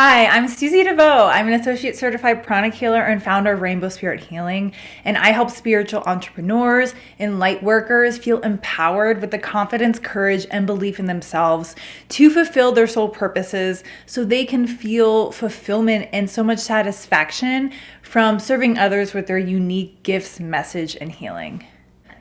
Hi, I'm Susie DeVoe. I'm an Associate Certified Pranic Healer and founder of Rainbow Spirit Healing, and I help spiritual entrepreneurs and light workers feel empowered with the confidence, courage, and belief in themselves to fulfill their soul purposes so they can feel fulfillment and so much satisfaction from serving others with their unique gifts, message, and healing.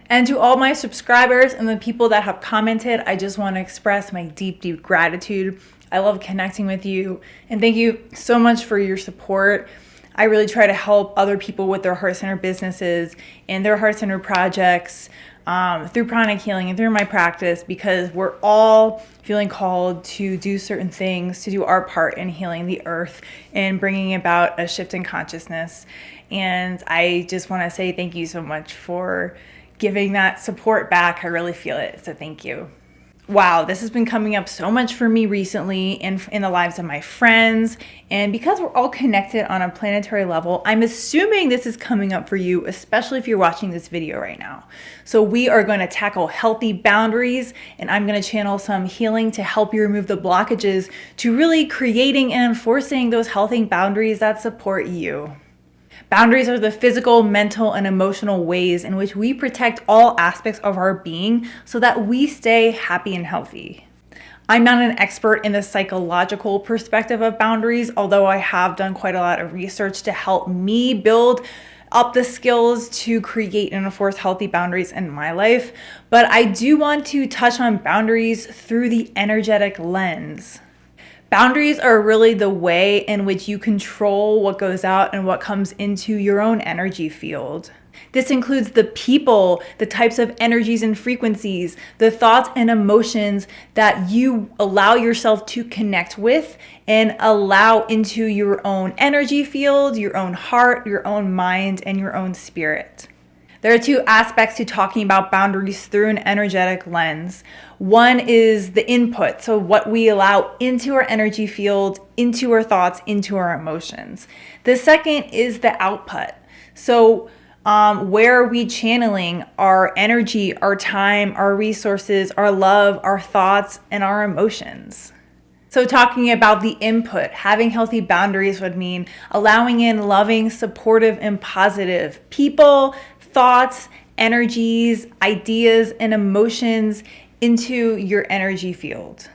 And to all my subscribers and the people that have commented, I just want to express my deep, deep gratitude. I love connecting with you, and thank you so much for your support. I really try to help other people with their heart-centered businesses and their heart-centered projects through pranic healing and through my practice, because we're all feeling called to do certain things, to do our part in healing the earth and bringing about a shift in consciousness. And I just want to say thank you so much for giving that support back. I really feel it, so thank you. Wow, this has been coming up so much for me recently in the lives of my friends. And because we're all connected on a planetary level, I'm assuming this is coming up for you, especially if you're watching this video right now. So we are going to tackle healthy boundaries, and I'm going to channel some healing to help you remove the blockages to really creating and enforcing those healthy boundaries that support you. Boundaries are the physical, mental, and emotional ways in which we protect all aspects of our being so that we stay happy and healthy. I'm not an expert in the psychological perspective of boundaries, although I have done quite a lot of research to help me build up the skills to create and enforce healthy boundaries in my life. But I do want to touch on boundaries through the energetic lens. Boundaries are really the way in which you control what goes out and what comes into your own energy field. This includes the people, the types of energies and frequencies, the thoughts and emotions that you allow yourself to connect with and allow into your own energy field, your own heart, your own mind, and your own spirit. There are two aspects to talking about boundaries through an energetic lens. One is the input, so what we allow into our energy field, into our thoughts, into our emotions. The second is the output. So where are we channeling our energy, our time, our resources, our love, our thoughts, and our emotions? So talking about the input, having healthy boundaries would mean allowing in loving, supportive, and positive people, thoughts, energies, ideas, and emotions into your energy field.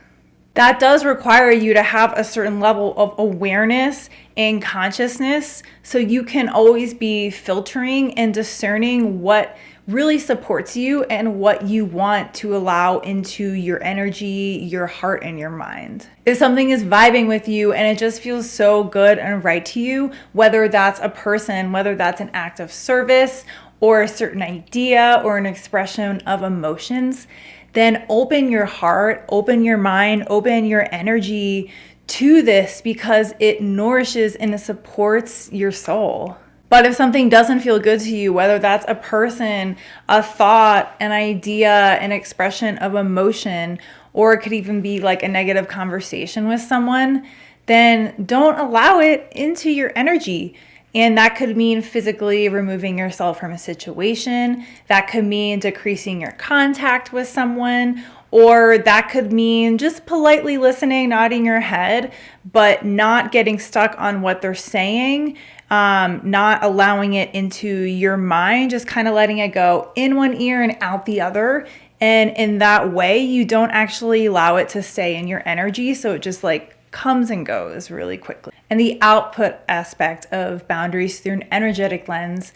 That does require you to have a certain level of awareness and consciousness so you can always be filtering and discerning what really supports you and what you want to allow into your energy, your heart, and your mind. If something is vibing with you and it just feels so good and right to you, whether that's a person, whether that's an act of service, or a certain idea or an expression of emotions, then open your heart, open your mind, open your energy to this, because it nourishes and it supports your soul. But if something doesn't feel good to you, whether that's a person, a thought, an idea, an expression of emotion, or it could even be like a negative conversation with someone, then don't allow it into your energy. And that could mean physically removing yourself from a situation. That could mean decreasing your contact with someone. Or that could mean just politely listening, nodding your head, but not getting stuck on what they're saying, not allowing it into your mind, just kind of letting it go in one ear and out the other. And in that way, you don't actually allow it to stay in your energy. So it just comes and goes really quickly. And the output aspect of boundaries through an energetic lens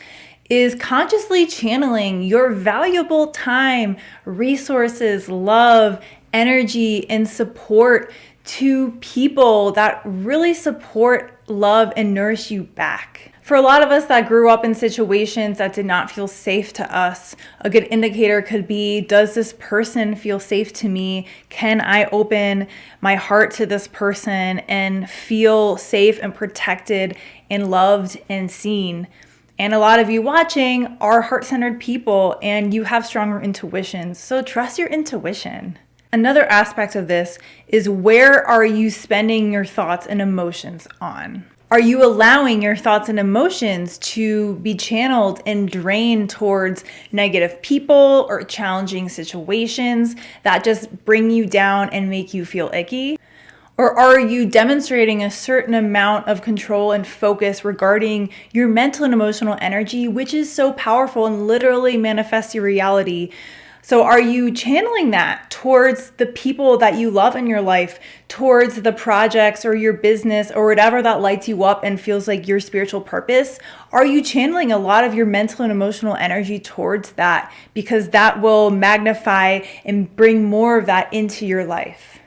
is consciously channeling your valuable time, resources, love, energy, and support to people that really support, love, and nourish you back. For a lot of us that grew up in situations that did not feel safe to us, a good indicator could be, does this person feel safe to me? Can I open my heart to this person and feel safe and protected and loved and seen? And a lot of you watching are heart-centered people and you have stronger intuitions, so trust your intuition. Another aspect of this is, where are you spending your thoughts and emotions on? Are you allowing your thoughts and emotions to be channeled and drained towards negative people or challenging situations that just bring you down and make you feel icky? Or are you demonstrating a certain amount of control and focus regarding your mental and emotional energy, which is so powerful and literally manifests your reality? So are you channeling that towards the people that you love in your life, towards the projects or your business or whatever that lights you up and feels like your spiritual purpose? Are you channeling a lot of your mental and emotional energy towards that? Because that will magnify and bring more of that into your life.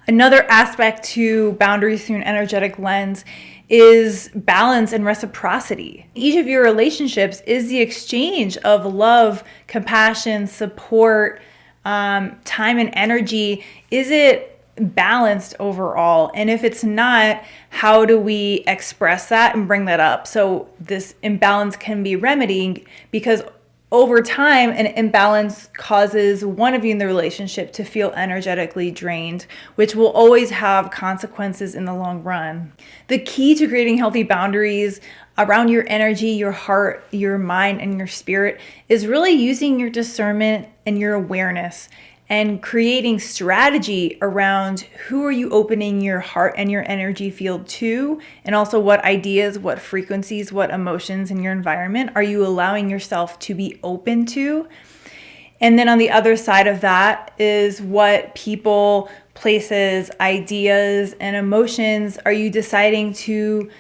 Another aspect to boundaries through an energetic lens is balance and reciprocity. Each of your relationships is the exchange of love, compassion, support, time, and energy. Is it balanced overall? And if it's not, how do we express that and bring that up? So this imbalance can be remedied, because over time, an imbalance causes one of you in the relationship to feel energetically drained, which will always have consequences in the long run. The key to creating healthy boundaries around your energy, your heart, your mind, and your spirit is really using your discernment and your awareness and creating strategy around who are you opening your heart and your energy field to, and also what ideas, what frequencies, what emotions in your environment are you allowing yourself to be open to. And then on the other side of that is what people, places, ideas, and emotions are you deciding to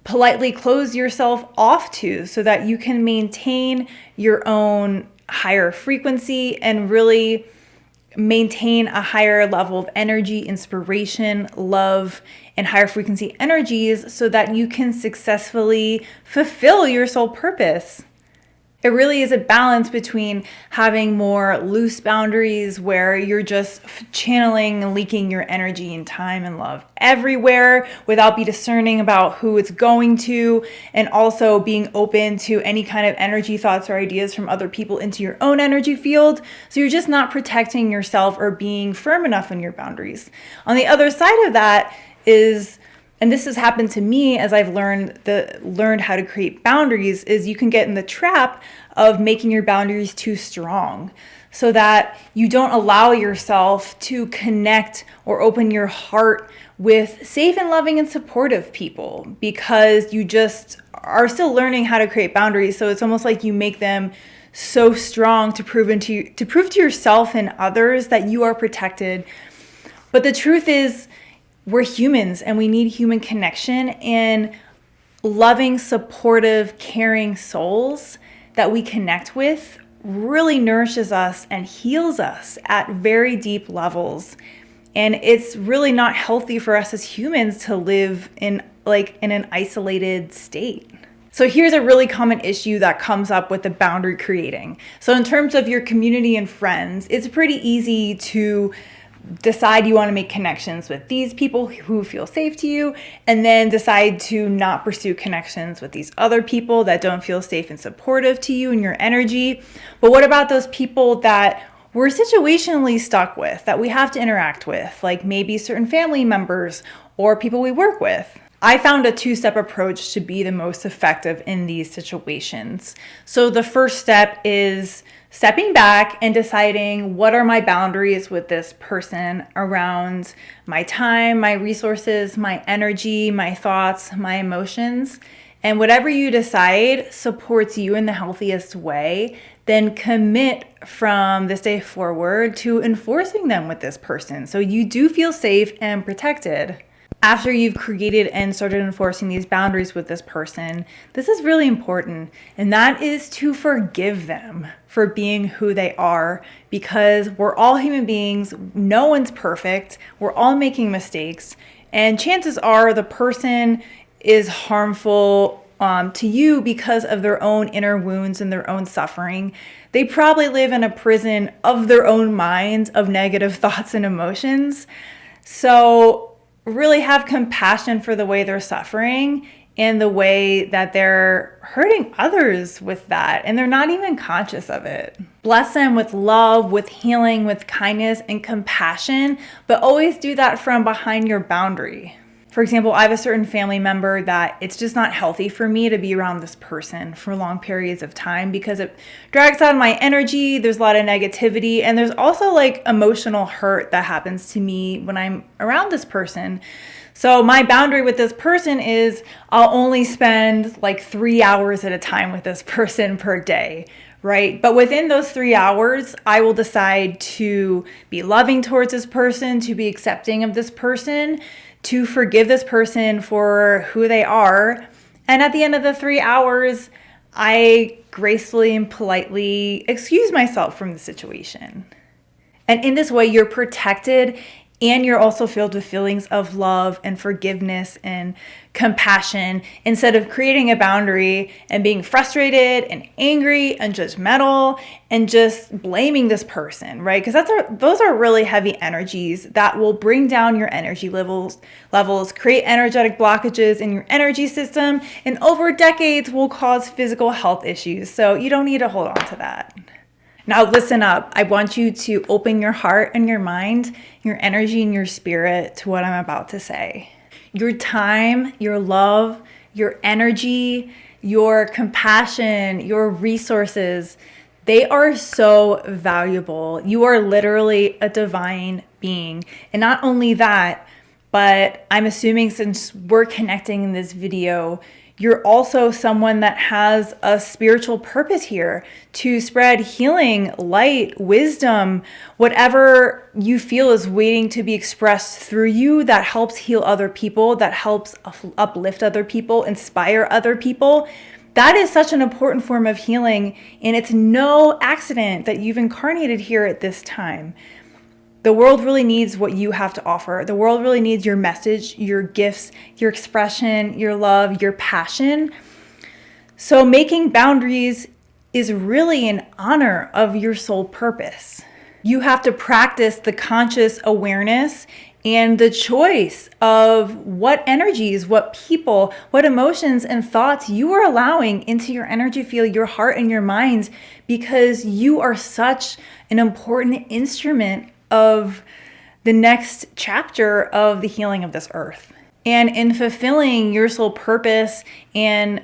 politely close yourself off to, so that you can maintain your own higher frequency and really maintain a higher level of energy, inspiration, love, and higher frequency energies, so that you can successfully fulfill your soul purpose. It really is a balance between having more loose boundaries where you're just channeling and leaking your energy and time and love everywhere without be discerning about who it's going to, and also being open to any kind of energy, thoughts, or ideas from other people into your own energy field. So you're just not protecting yourself or being firm enough in your boundaries. On the other side of that is, and this has happened to me as I've learned how to create boundaries, is you can get in the trap of making your boundaries too strong, so that you don't allow yourself to connect or open your heart with safe and loving and supportive people, because you just are still learning how to create boundaries. So it's almost like you make them so strong to prove to yourself and others that you are protected. But the truth is, we're humans and we need human connection, and loving, supportive, caring souls that we connect with really nourishes us and heals us at very deep levels. And it's really not healthy for us as humans to live in an isolated state. So here's a really common issue that comes up with the boundary creating. So in terms of your community and friends, it's pretty easy to decide you want to make connections with these people who feel safe to you, and then decide to not pursue connections with these other people that don't feel safe and supportive to you and your energy. But what about those people that we're situationally stuck with, that we have to interact with, like maybe certain family members or people we work with? I found a two-step approach to be the most effective in these situations. So the first step is stepping back and deciding, what are my boundaries with this person around my time, my resources, my energy, my thoughts, my emotions. And whatever you decide supports you in the healthiest way, then commit from this day forward to enforcing them with this person, so you do feel safe and protected. After you've created and started enforcing these boundaries with this person, this is really important, and that is to forgive them for being who they are, because we're all human beings. No one's perfect. We're all making mistakes, and chances are the person is harmful to you because of their own inner wounds and their own suffering. They probably live in a prison of their own minds of negative thoughts and emotions. So really have compassion for the way they're suffering and the way that they're hurting others with that, and they're not even conscious of it. Bless them with love, with healing, with kindness and compassion, but always do that from behind your boundary. For example, I have a certain family member that it's just not healthy for me to be around this person for long periods of time because it drags out my energy. There's a lot of negativity, and there's also like emotional hurt that happens to me when I'm around this person. So my boundary with this person is I'll only spend like 3 hours at a time with this person per day, right? But within those 3 hours, I will decide to be loving towards this person, to be accepting of this person, to forgive this person for who they are. And at the end of the 3 hours, I gracefully and politely excuse myself from the situation. And in this way, you're protected, and you're also filled with feelings of love and forgiveness and compassion instead of creating a boundary and being frustrated and angry and judgmental and just blaming this person, right? Because those are really heavy energies that will bring down your energy levels, create energetic blockages in your energy system, and over decades will cause physical health issues. So you don't need to hold on to that. Now listen up. I want you to open your heart and your mind, your energy and your spirit to what I'm about to say. Your time, your love, your energy, your compassion, your resources, they are so valuable. You are literally a divine being. And not only that, but I'm assuming since we're connecting in this video, you're also someone that has a spiritual purpose here to spread healing, light, wisdom, whatever you feel is waiting to be expressed through you that helps heal other people, that helps uplift other people, inspire other people. That is such an important form of healing, and it's no accident that you've incarnated here at this time. The world really needs what you have to offer. The world really needs your message, your gifts, your expression, your love, your passion. So making boundaries is really an honor of your soul purpose. You have to practice the conscious awareness and the choice of what energies, what people, what emotions and thoughts you are allowing into your energy field, your heart and your minds, because you are such an important instrument of the next chapter of the healing of this earth. And in fulfilling your soul purpose and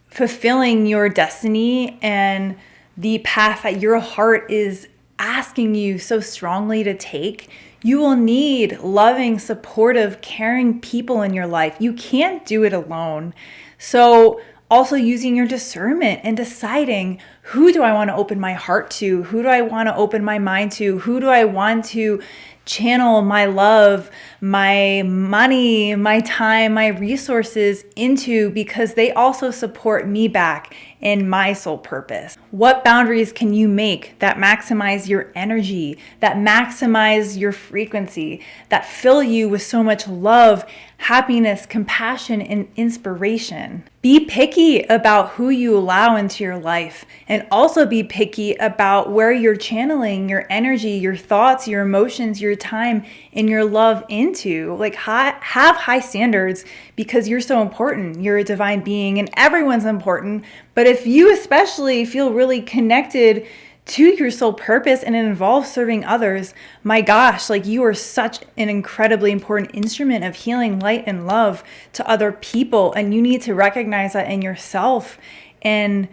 fulfilling your destiny and the path that your heart is asking you so strongly to take, you will need loving, supportive, caring people in your life. You can't do it alone. So also using your discernment and deciding, who do I want to open my heart to? Who do I want to open my mind to? Who do I want to channel my love, my money, my time, my resources into, because they also support me back in my soul purpose? What boundaries can you make that maximize your energy, that maximize your frequency, that fill you with so much love, happiness, compassion, and inspiration? Be picky about who you allow into your life, and also be picky about where you're channeling your energy, your thoughts, your emotions, your time, and your love into. Like, have high standards, because you're so important. You're a divine being and everyone's important. But if you especially feel really connected to your soul purpose and it involves serving others, my gosh, like, you are such an incredibly important instrument of healing, light, and love to other people. And you need to recognize that in yourself and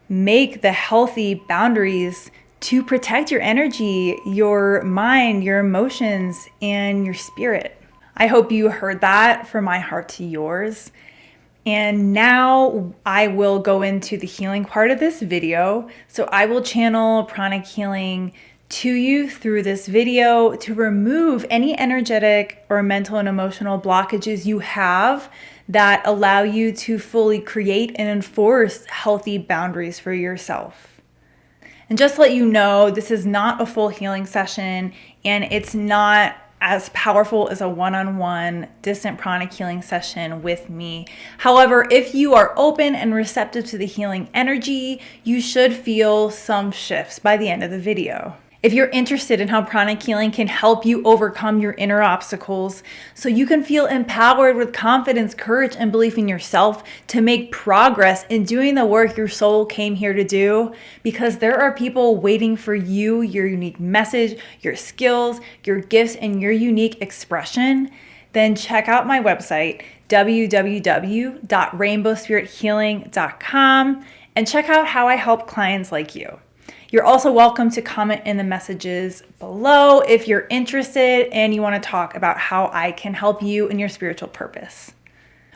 make the healthy boundaries to protect your energy, your mind, your emotions, and your spirit. I hope you heard that from my heart to yours. And now I will go into the healing part of this video. So I will channel pranic healing to you through this video to remove any energetic or mental and emotional blockages you have that allow you to fully create and enforce healthy boundaries for yourself. And just to let you know, this is not a full healing session, and it's not as powerful as a one-on-one distant pranic healing session with me. However, if you are open and receptive to the healing energy, you should feel some shifts by the end of the video. If you're interested in how pranic healing can help you overcome your inner obstacles so you can feel empowered with confidence, courage, and belief in yourself to make progress in doing the work your soul came here to do, because there are people waiting for you, your unique message, your skills, your gifts, and your unique expression, then check out my website, www.rainbowspirithealing.com, and check out how I help clients like you. You're also welcome to comment in the messages below if you're interested and you want to talk about how I can help you in your spiritual purpose.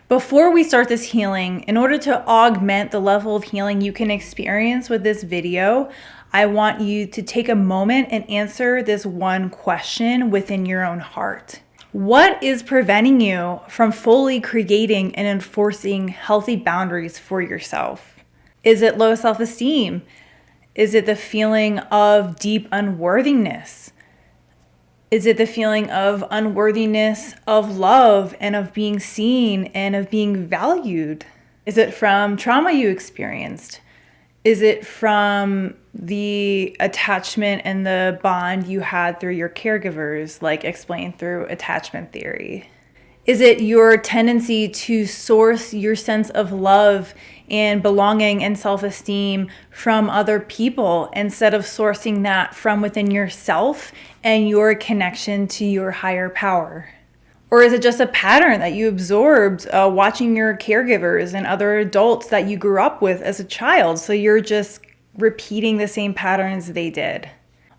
Before we start this healing, in order to augment the level of healing you can experience with this video, I want you to take a moment and answer this one question within your own heart. What is preventing you from fully creating and enforcing healthy boundaries for yourself? Is it low self-esteem? Is it the feeling of deep unworthiness? Is it the feeling of unworthiness of love and of being seen and of being valued? Is it from trauma you experienced? Is it from the attachment and the bond you had through your caregivers, like explained through attachment theory? Is it your tendency to source your sense of love and belonging and self-esteem from other people instead of sourcing that from within yourself and your connection to your higher power? Or is it just a pattern that you absorbed watching your caregivers and other adults that you grew up with as a child, so you're just repeating the same patterns they did?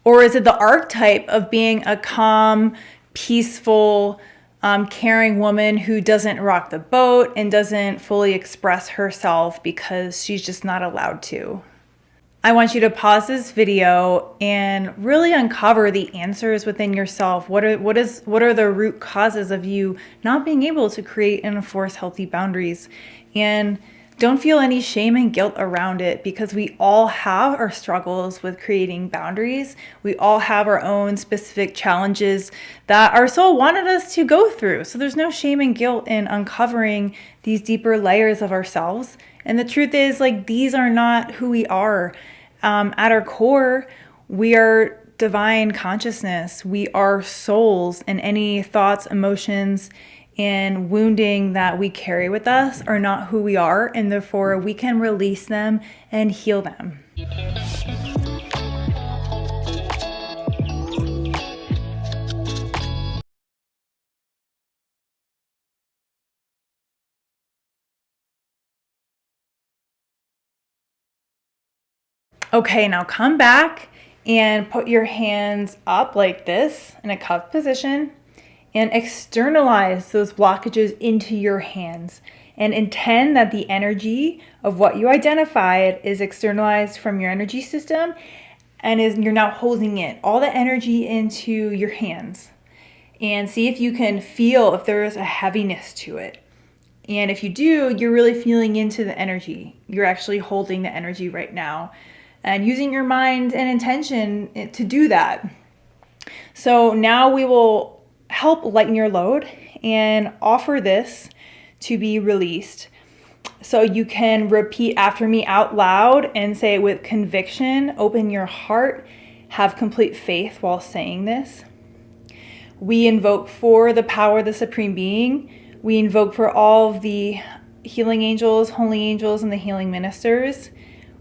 Or is it the archetype of being a calm, peaceful, caring woman who doesn't rock the boat and doesn't fully express herself because she's just not allowed to? I want you to pause this video and really uncover the answers within yourself. What are the root causes of you not being able to create and enforce healthy boundaries? And don't feel any shame and guilt around it, because we all have our struggles with creating boundaries. We all have our own specific challenges that our soul wanted us to go through. So there's no shame and guilt in uncovering these deeper layers of ourselves. And the truth is, like, these are not who we are. At our core, we are divine consciousness. We are souls, and any thoughts, emotions, and wounding that we carry with us are not who we are, and therefore we can release them and heal them. Okay, now come back and put your hands up like this in a cupped position and externalize those blockages into your hands, and intend that the energy of what you identified is externalized from your energy system and you're now holding it, all the energy, into your hands. And see if you can feel if there is a heaviness to it. And if you do, you're really feeling into the energy. You're actually holding the energy right now and using your mind and intention to do that. So now we will help lighten your load and offer this to be released. So you can repeat after me out loud and say it with conviction. Open your heart. Have complete faith while saying this. We invoke for the power of the Supreme Being. We invoke for all of the healing angels, holy angels, and the healing ministers.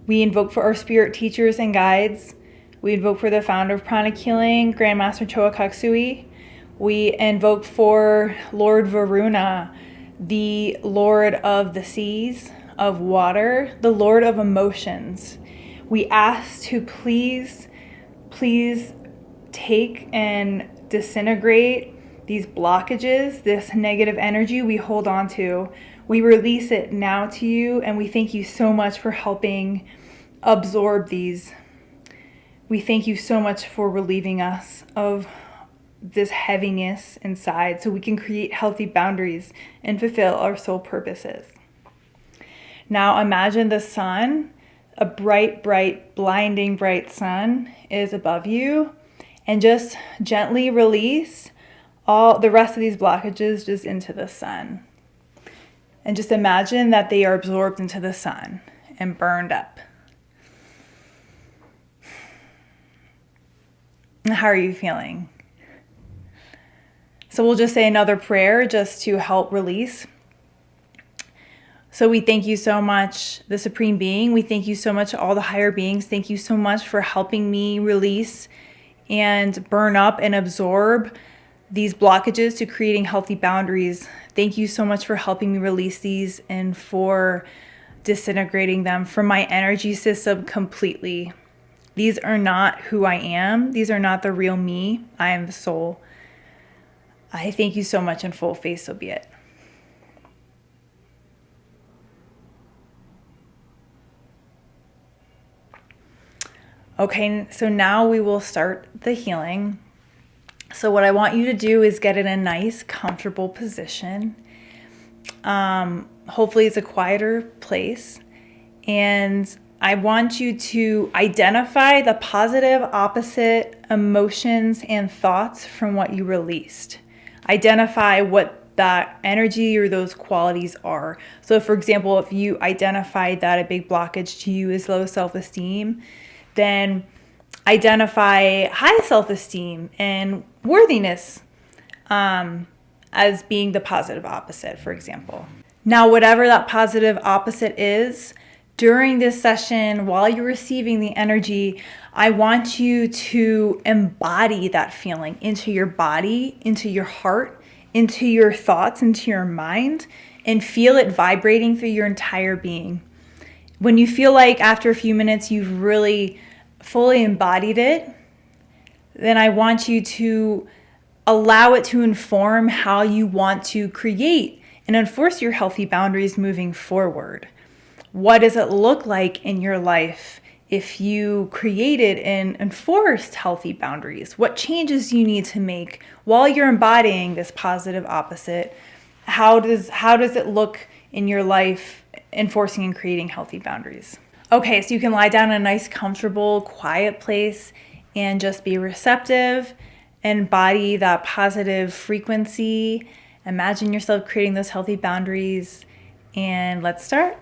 We invoke for our spirit teachers and guides. We invoke for the founder of Pranic Healing, Grandmaster Choa Kaksui. We invoke for Lord Varuna, the Lord of the seas, of water, the Lord of emotions. We ask to please take and disintegrate these blockages, this negative energy we hold on to. We release it now to you, and we thank you so much for helping absorb these. We thank you so much for relieving us of this heaviness inside so we can create healthy boundaries and fulfill our soul purposes. Now imagine the sun, a bright, blinding bright sun is above you, and just gently release all the rest of these blockages just into the sun. And just imagine that they are absorbed into the sun and burned up. How are you feeling? So we'll just say another prayer just to help release. So we thank you so much, the Supreme Being. We thank you so much, all the higher beings. Thank you so much for helping me release and burn up and absorb these blockages to creating healthy boundaries. Thank you so much for helping me release these and for disintegrating them from my energy system completely. These are not who I am. These are not the real me. I am the soul. I thank you so much, and full face, so be it. Okay, so now we will start the healing. So what I want you to do is get in a nice, comfortable position. Hopefully it's a quieter place. And I want you to identify the positive opposite emotions and thoughts from what you released. Identify what that energy or those qualities are. So for example, if you identified that a big blockage to you is low self-esteem, then identify high self-esteem and worthiness as being the positive opposite, for example. Now, whatever that positive opposite is, during this session, while you're receiving the energy, I want you to embody that feeling into your body, into your heart, into your thoughts, into your mind, and feel it vibrating through your entire being. When you feel like after a few minutes you've really fully embodied it, then I want you to allow it to inform how you want to create and enforce your healthy boundaries moving forward. What does it look like in your life if you created and enforced healthy boundaries? What changes do you need to make while you're embodying this positive opposite? How does it look in your life enforcing and creating healthy boundaries? Okay, so you can lie down in a nice, comfortable, quiet place and just be receptive, embody that positive frequency, imagine yourself creating those healthy boundaries, and let's start.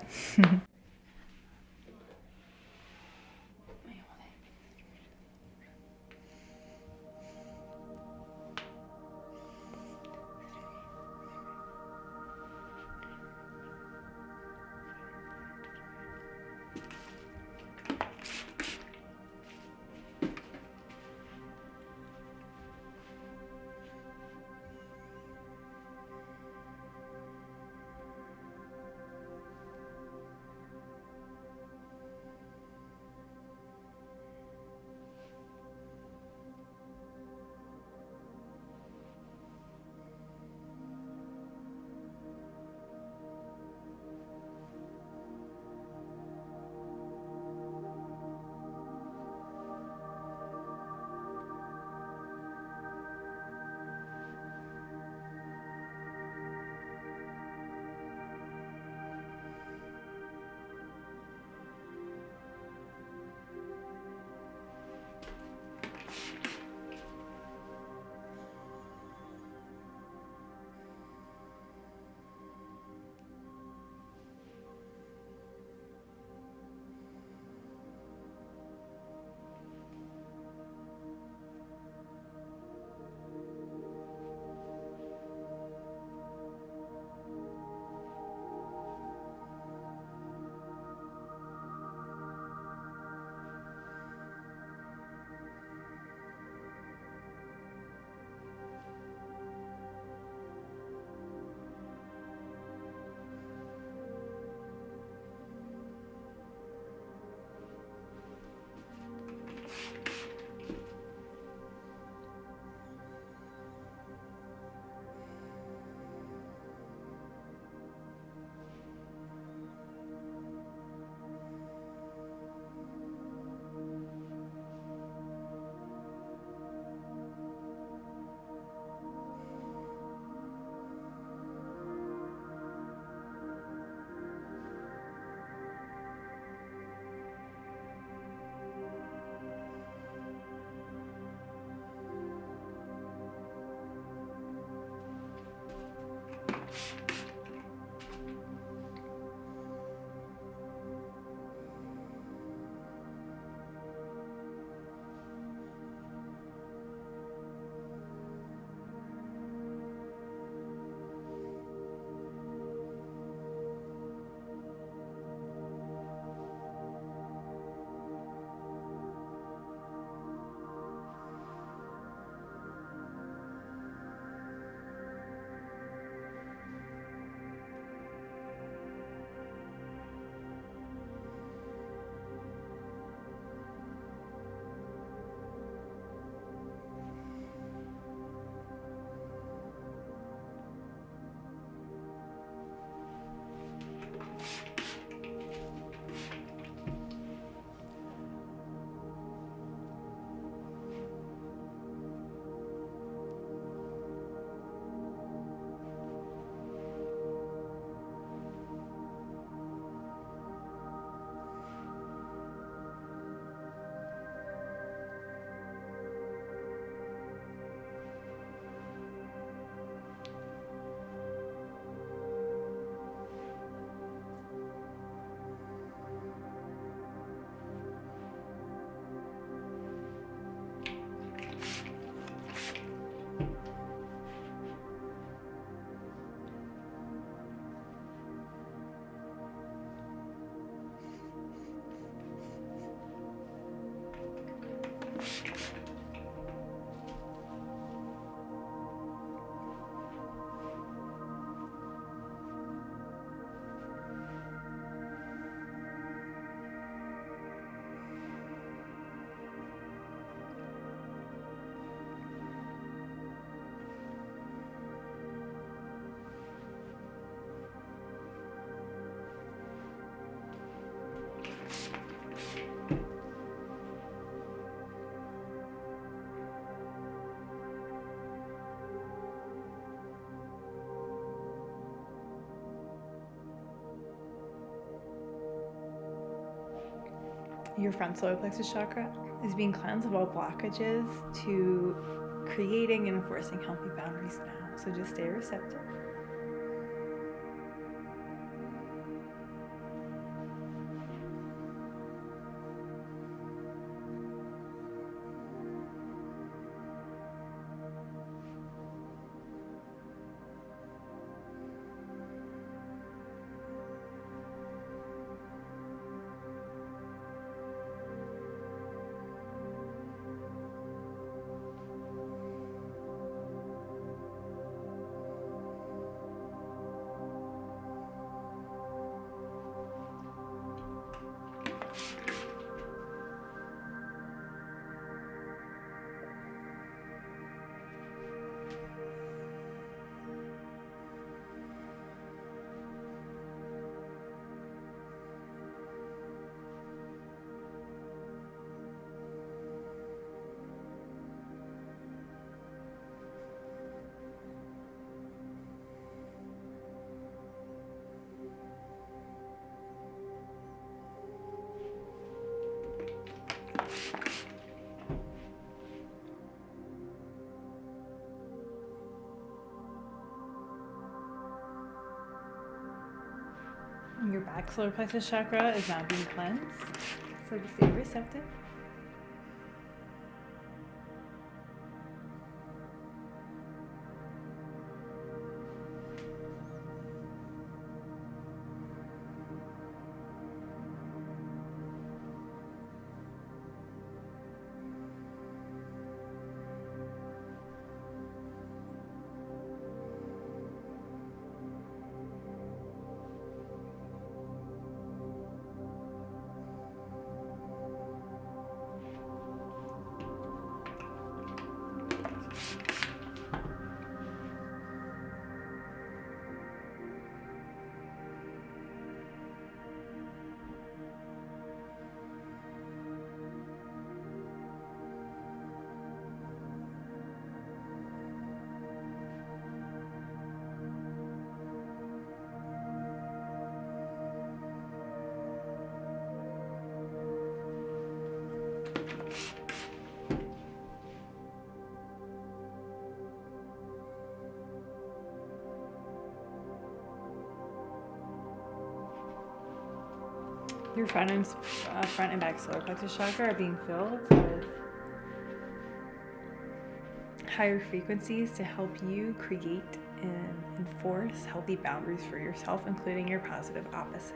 Your front solar plexus chakra is being cleansed of all blockages to creating and enforcing healthy boundaries now. So just stay receptive. Your back solar plexus chakra is now being cleansed. So just stay receptive. Your front and back solar plexus chakra are being filled with higher frequencies to help you create and enforce healthy boundaries for yourself, including your positive opposite.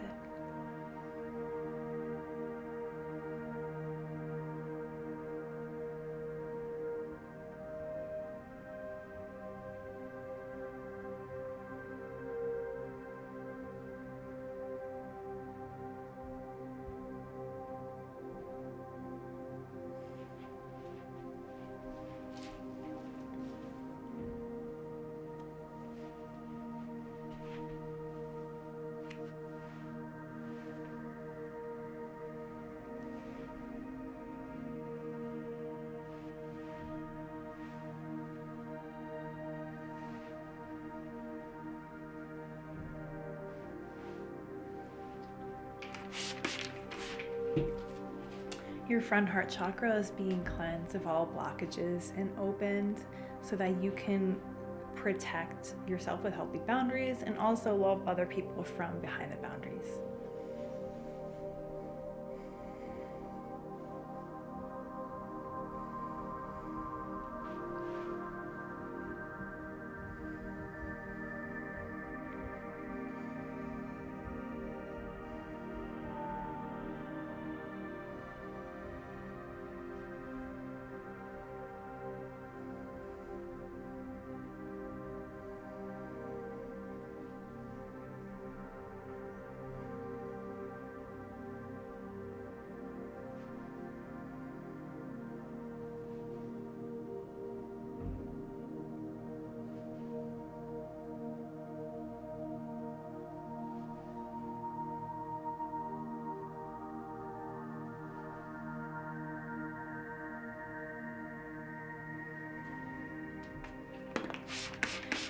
Your front heart chakra is being cleansed of all blockages and opened so that you can protect yourself with healthy boundaries and also love other people from behind the boundaries.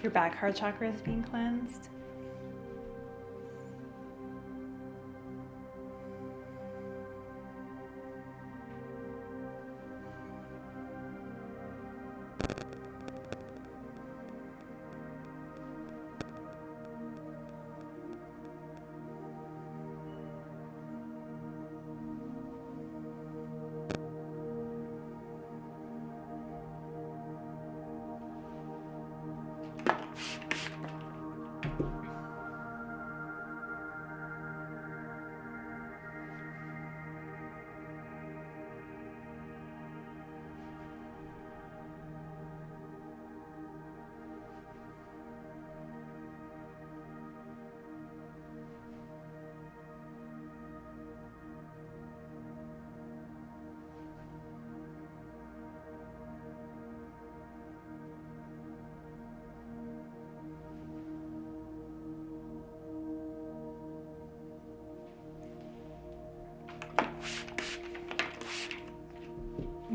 Your back heart chakra is being cleansed.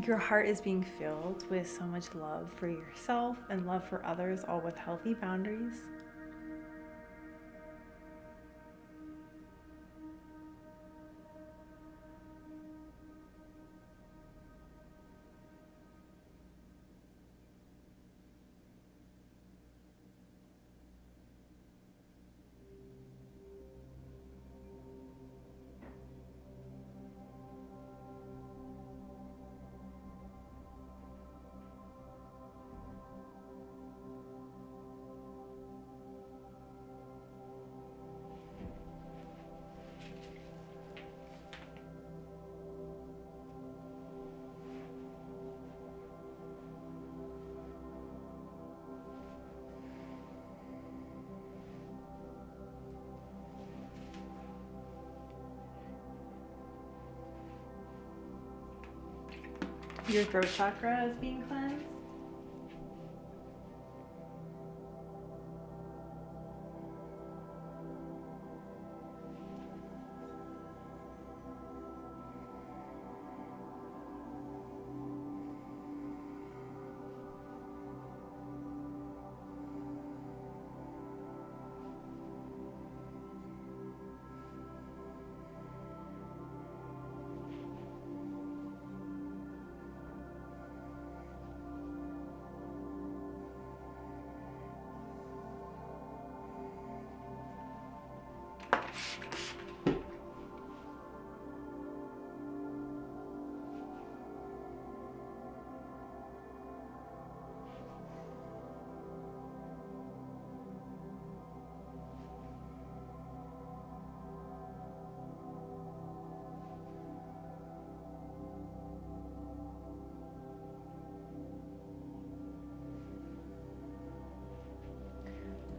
Your heart is being filled with so much love for yourself and love for others, all with healthy boundaries. Your throat chakra is being cleansed.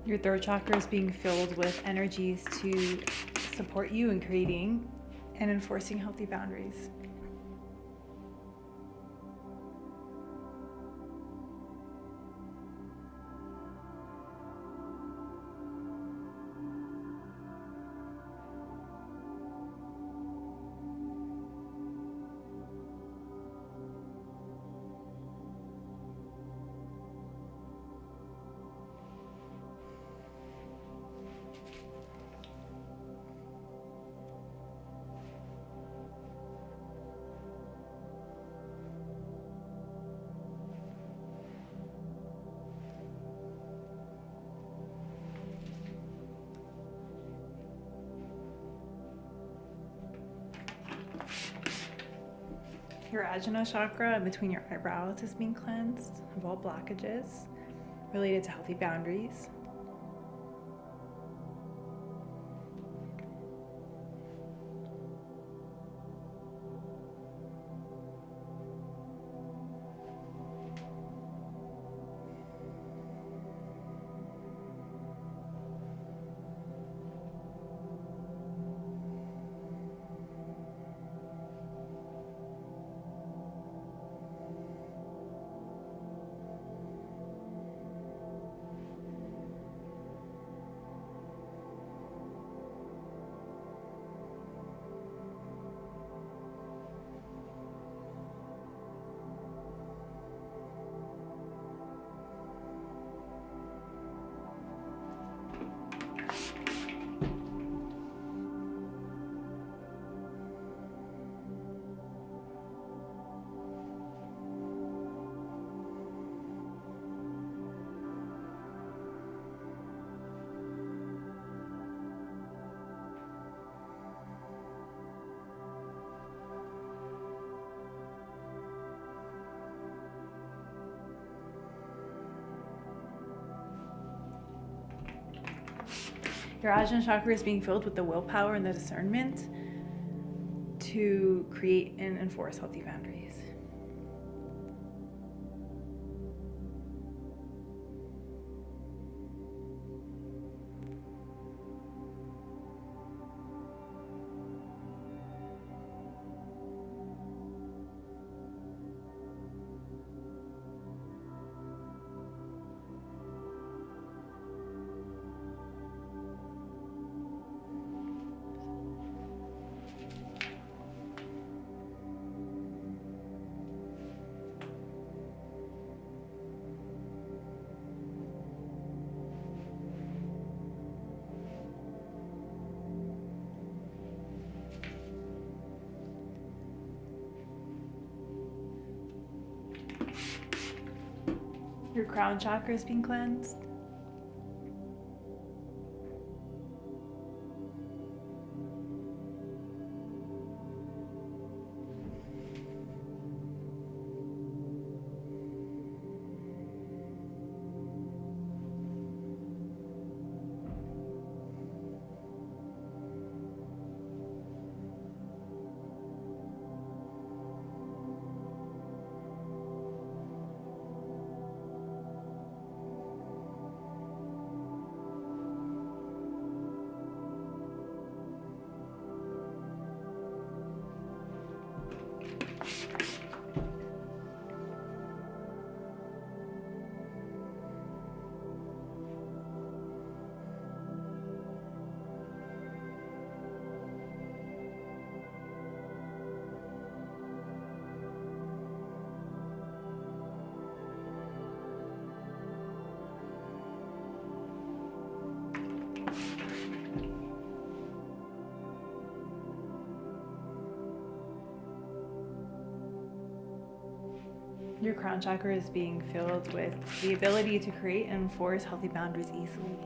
Your throat chakra is being filled with energies to support you in creating and enforcing healthy boundaries. Your Ajna chakra between your eyebrows is being cleansed of all blockages related to healthy boundaries. Your Ajna chakra is being filled with the willpower and the discernment to create and enforce healthy boundaries. Your crown chakra is being cleansed. Your crown chakra is being filled with the ability to create and enforce healthy boundaries easily.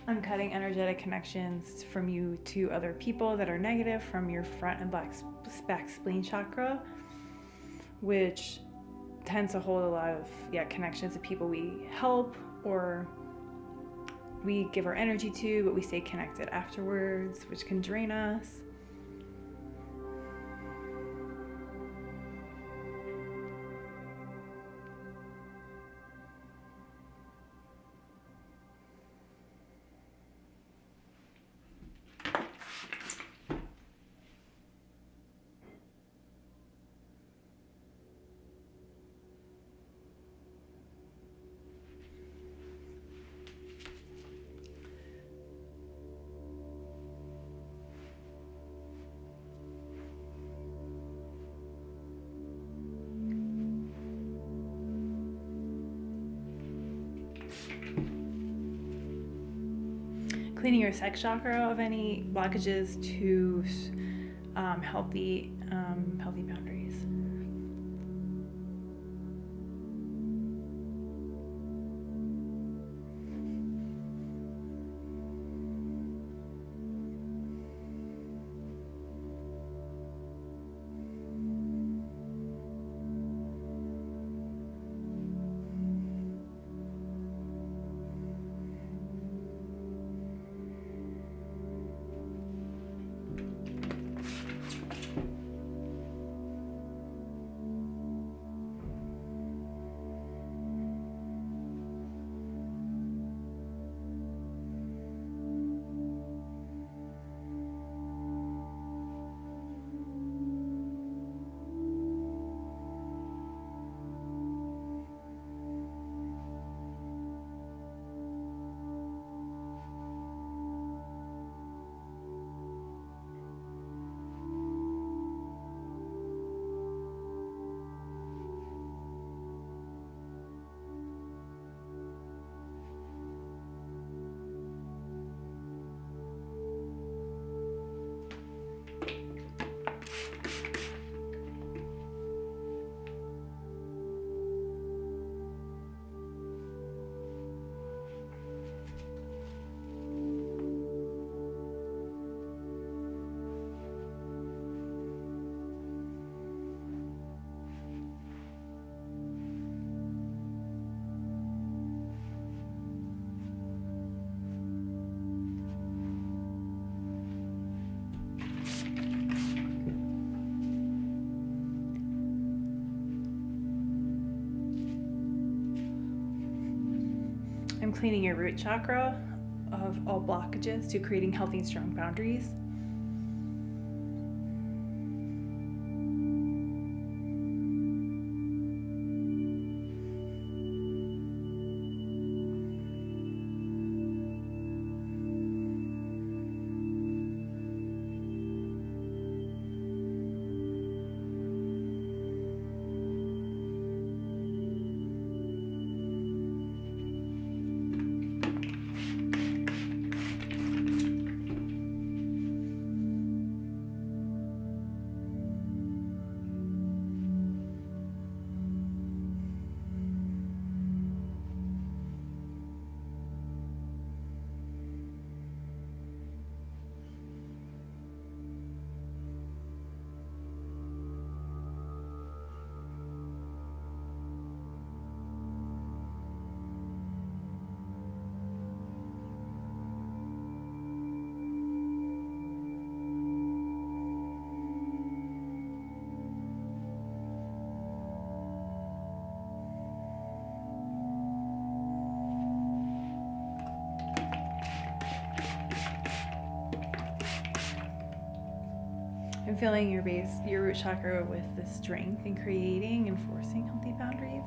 I'm cutting energetic connections from you to other people that are negative from your front and back spleen chakra, which tends to hold a lot of connections to people we help or we give our energy to, but we stay connected afterwards, which can drain us. Cleaning your sex chakra of any blockages to healthy boundaries. cleaning your root chakra of all blockages to creating healthy and strong boundaries. And filling your base, your root chakra with the strength in creating and forcing healthy boundaries.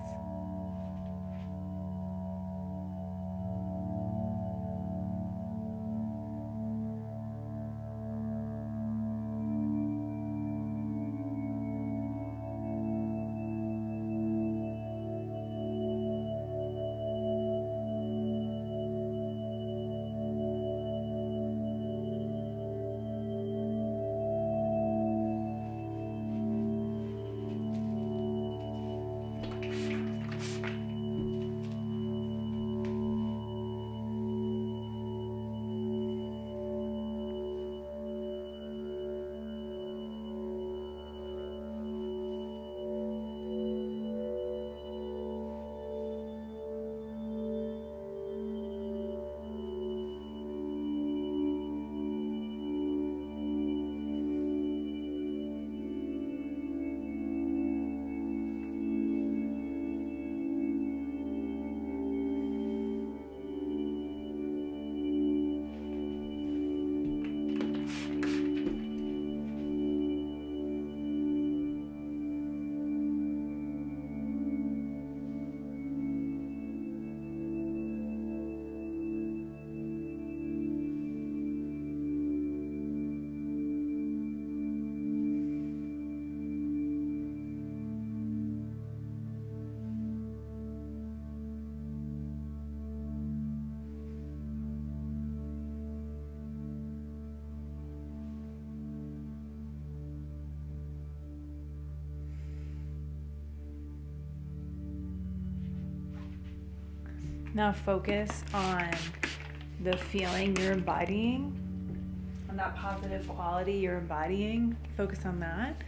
Now focus on the feeling you're embodying, on that positive quality you're embodying. Focus on that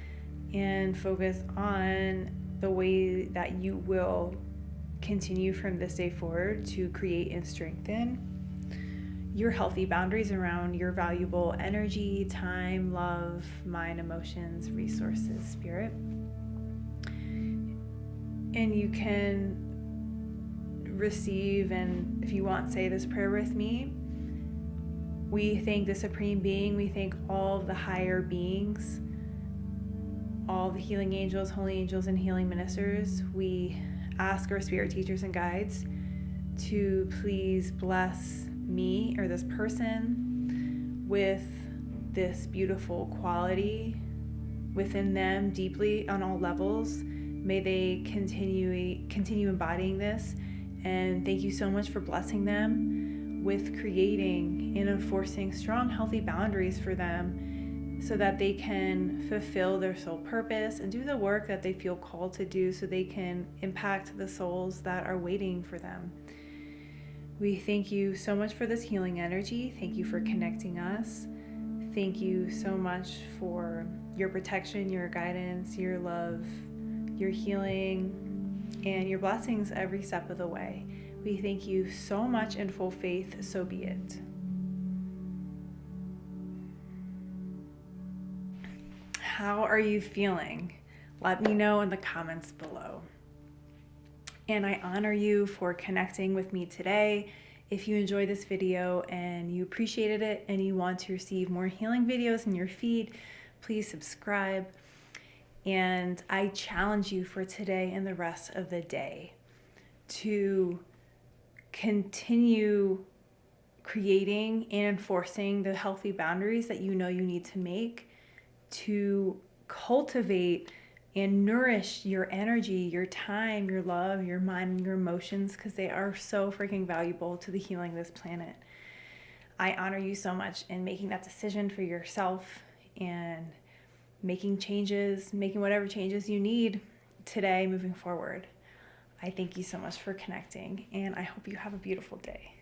and focus on the way that you will continue from this day forward to create and strengthen your healthy boundaries around your valuable energy, time, love, mind, emotions, resources, spirit. And you can receive, and if you want, say this prayer with me. We thank the Supreme Being, we thank all of the higher beings, all the healing angels, holy angels, and healing ministers. We ask our spirit teachers and guides to please bless me or this person with this beautiful quality within them deeply on all levels. May they continue embodying this. And thank you so much for blessing them with creating and enforcing strong, healthy boundaries for them so that they can fulfill their soul purpose and do the work that they feel called to do so they can impact the souls that are waiting for them. We thank you so much for this healing energy. Thank you for connecting us. Thank you so much for your protection, your guidance, your love, your healing, and your blessings every step of the way. We thank you so much in full faith, so be it. How are you feeling? Let me know in the comments below. And I honor you for connecting with me today If you enjoyed this video and you appreciated it and you want to receive more healing videos in your feed, please subscribe. And I challenge you for today and the rest of the day to continue creating and enforcing the healthy boundaries that you know you need to make to cultivate and nourish your energy, your time, your love, your mind, and your emotions, because they are so freaking valuable to the healing of this planet. I honor you so much in making that decision for yourself and making changes, making whatever changes you need today moving forward. I thank you so much for connecting, and I hope you have a beautiful day.